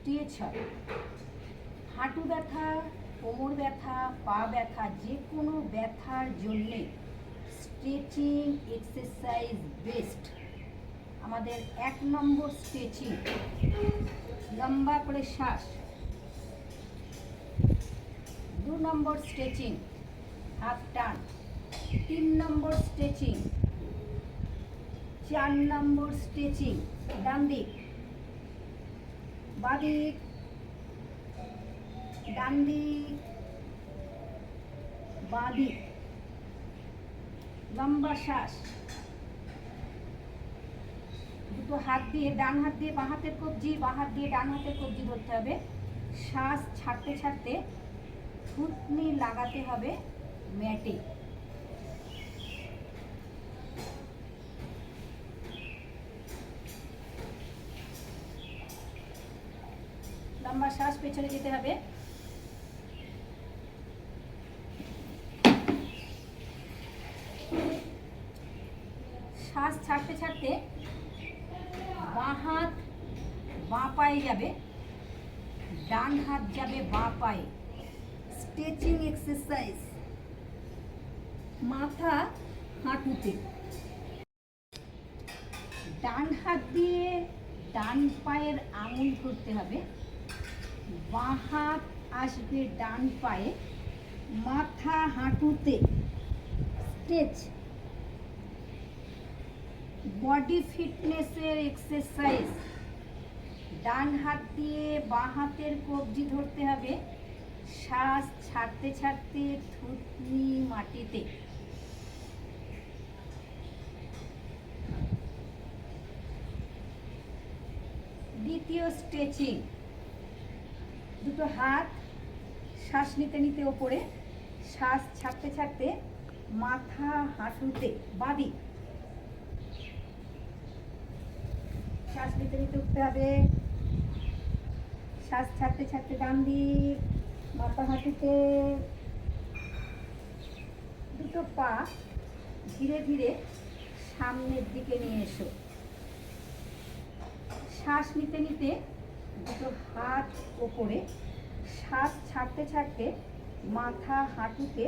Stretch হয়। হাঁটু ব্যথা, কোমর ব্যথা, পা ব্যথা, যে কোনো ব্যথার জন্যে স্ট্রেচিং এক্সারসাইজ বেস্ট। আমাদের 1 নম্বর স্ট্রেচিং, লম্বা করে শ্বাস। 2 নম্বর স্ট্রেচিং, হাত টান। 3 নম্বর স্ট্রেচিং, 4 নম্বর স্ট্রেচিং, ডান দিক, বাঁ দিক, ডান দিক, বাঁ দিক, লম্বা শ্বাস। দুটো হাত দিয়ে, ডান হাত দিয়ে বাঁ হাতের কবজি, বাঁ হাত দিয়ে ডান হাতের কবজি ধরতে হবে। শ্বাস ছাড়তে ছাড়তে থুতনি লাগাতে হবে ম্যাটে। লম্বা শ্বাস, পেছনে যেতে হবে। শ্বাস ছাড়তে ছাড়তে বাঁ হাত বাঁ পায়ে যাবে, ডান হাত যাবে বাঁ পায়ে। Stretching exercise. মাথা হাঁটুতে। ডান হাত দিয়ে ডান পায়ের আঙুল করতে হবে, বাঁ হাত আসবে ডান পায়ে, মাথা হাঁটুতে। স্ট্রেচ। বডি ফিটনেসের এক্সারসাইজ। ডান হাত দিয়ে বাঁ হাতের কবজি ধরতে হবে, শ্বাস ছাড়তে ছাড়তে থুতনি মাটিতে। দ্বিতীয় স্ট্রেচিং, দুটো হাত শ্বাস নিতে নিতে ওপরে, শ্বাস ছাড়তে ছাড়তে মাথা হাঁটুতে। বাঁদিক। শ্বাস নিতে নিতে উঠতে হবে, শ্বাস ছাড়তে ছাড়তে ডান দিক, মাথা হাঁটুতে। দুটো পা ধীরে ধীরে সামনের দিকে নিয়ে এসো। শ্বাস নিতে নিতে দুটো হাত ওপরে, শ্বাস ছাড়তে ছাড়তে মাথা হাঁটুতে।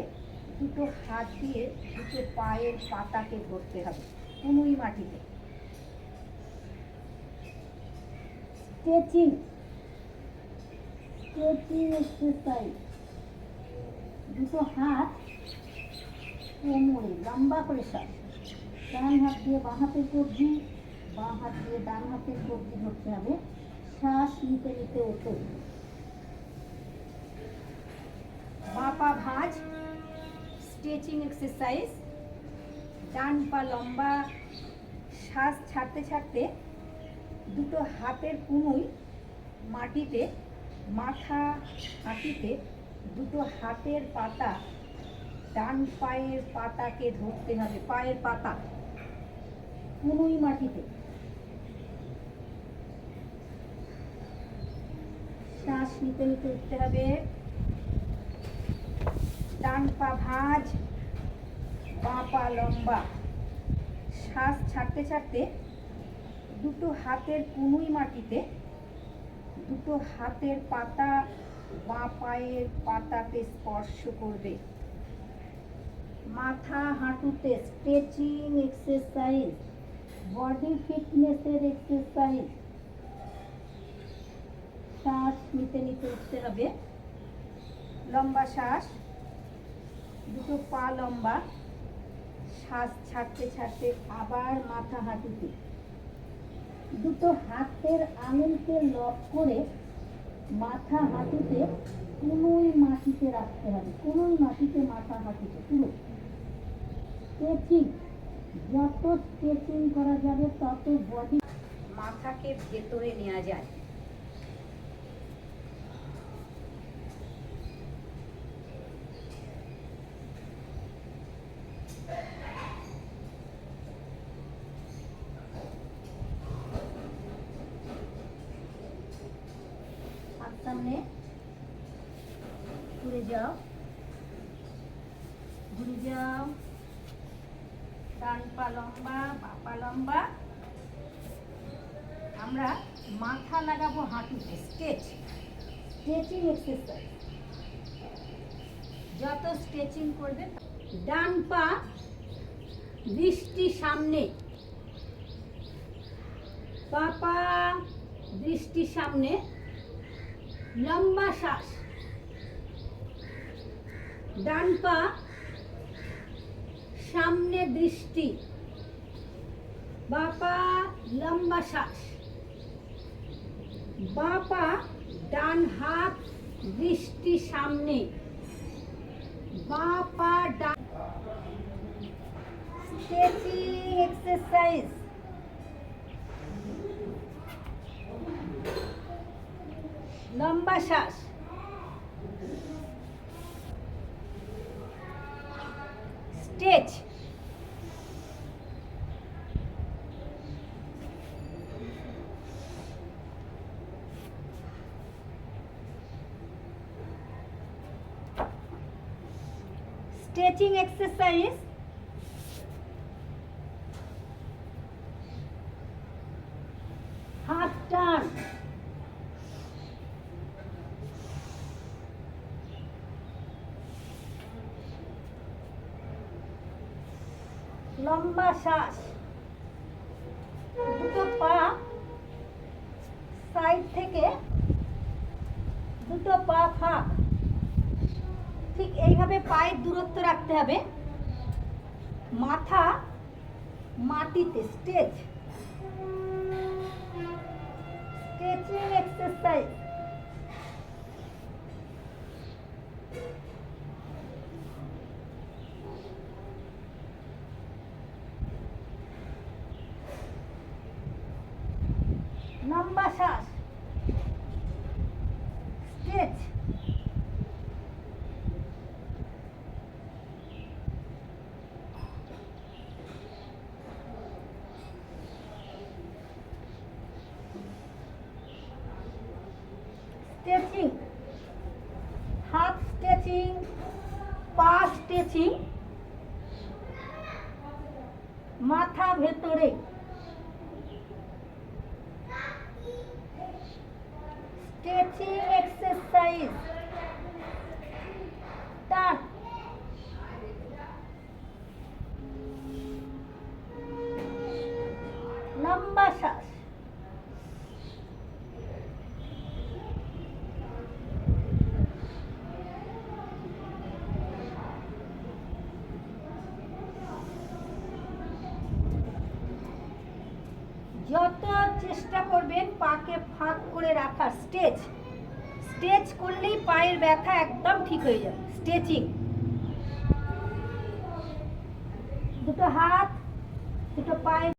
দুটো হাত দিয়ে দুটো পায়ের পাতাকে ধরতে হবে কনুই মাটিতে। Stretching exercise. দুটো হাত কোমরে, লম্বা করে শ্বাস। ডান হাত দিয়ে বাঁ হাতের কবজি, বাঁ হাত দিয়ে ডান হাতের কবজি ধরতে হবে। শ্বাস নিতে নিতে ওঠো। বাঁ পা ভাঁজ। Stretching exercise. ডান পা লম্বা, শ্বাস ছাড়তে ছাড়তে দুটো হাতের কনুই মাটিতে, মাথা হাঁটুতে। দুটো হাতের পাতা ডান পায়ের পাতাকে ধরতে হবে, পায়ের পাতা কনুই মাটিতে। শ্বাস নিতে নিতে উঠতে হবে। ডান পা ভাঁজ, বাঁ পা লম্বা, শ্বাস ছাড়তে ছাড়তে দুটো হাতের কনুই মাটিতে। দুটো হাতের পাতা বাঁ পায়ের পাতাতে স্পর্শ করবে। মাথা হাঁটুতে। স্ট্রেচিং এক্সারসাইজ, বডি ফিটনেসের এক্সারসাইজ। শ্বাস নিতে নিতে উঠতে হবে, লম্বা শ্বাস। দুটো পা লম্বা, শ্বাস ছাড়তে ছাড়তে আবার মাথা হাঁটুতে। দুটো হাতের আঙুলকে লক করে মাথা হাঁটুতে, কনুই মাটিতে রাখতে হবে, কনুই মাটিতে মাথা হাঁটুতে পুরো। স্ট্রেচিং। যত স্ট্রেচিং করা যাবে তত বডি, মাথাকে ভেতরে নেওয়া যায়। সামনে ঘুরে যাও, ঘুরে যাও। ডান পা লম্বা, বাঁ পা লম্বা। আমরা মাথা লাগাবো হাঁটুতে, স্ট্রেচিং এক্সারসাইজ। যত স্ট্রেচিং করবেন, ডান পা দৃষ্টি সামনে, পা দৃষ্টি সামনে, লম্বা শ্বাস। ডান পা সামনে দৃষ্টি, পা লম্বা শ্বাস। পা ডান হাত দৃষ্টি সামনে, পা ডান। Stretching exercise. লম্বা শ্বাস, স্ট্রেচ। Stretching exercise. হাত টান, লম্বা শ্বাস। দুটো পা সাইড থেকে, দুটো পা ফাঁক, ঠিক এইভাবে পায়ের দূরত্ব রাখতে হবে। মাথা মাটিতে, স্ট্রেচিং এক্সারসাইজ। লম্বা শ্বাস, স্ট্রেচ। স্ট্রেচিং, হাত স্ট্রেচিং, পা স্ট্রেচিং, মাথা ভেতরে। Stretching exercise. টান, লম্বা শ্বাস। যত চেষ্টা করবেন পাকে ফাঁক করে রাখার, স্ট্রেচ করলেই পায়ের ব্যথা একদম ঠিক হয়ে যাবে। স্ট্রেচিং। দুটো হাত, দুটো পায়ে